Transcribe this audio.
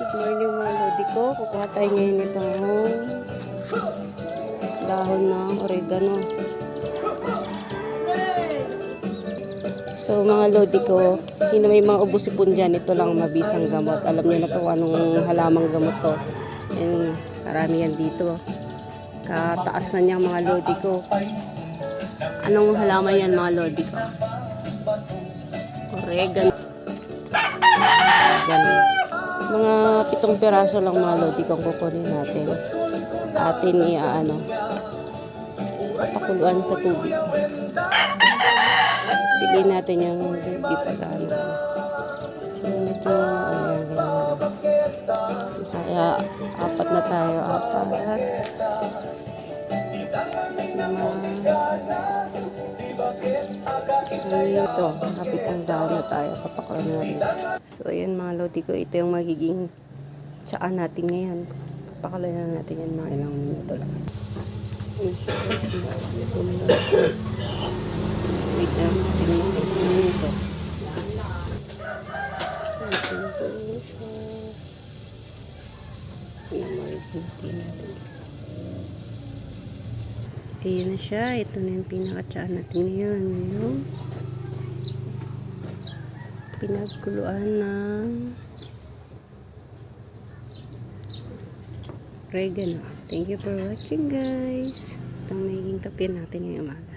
Good morning mga lodi ko. Kukuha tayo ngayon itong dahon ng oregano. So mga lodi ko, sino may mga ubusipon dyan, ito lang mabisang gamot. Alam niyo na ito anong halamang gamot to. And karami yan dito. Kataas na niya mga lodi ko. Anong halaman yan mga lodi ko? Oregano. Mga 7 piraso lang mga lodi kung kukunin natin. Atin papakuluan sa tubig. Piliin natin yung hindi pag-ano. So, ito, kaya 4 na tayo. 4. Ito, kapit ang dahon na tayo. Papakuluan natin. So, ayan mga lodi ko. Ito yung magiging tsaan natin ngayon. Papakuluan natin yan mga ilang minuto lang. Wait lang natin mga minuto. Ayan na siya. Ito na yung pinakatsaan natin ngayon. Yung pinagkuluan ng oregano. Thank you for watching guys. Itong magiging kape natin ngayong umaga.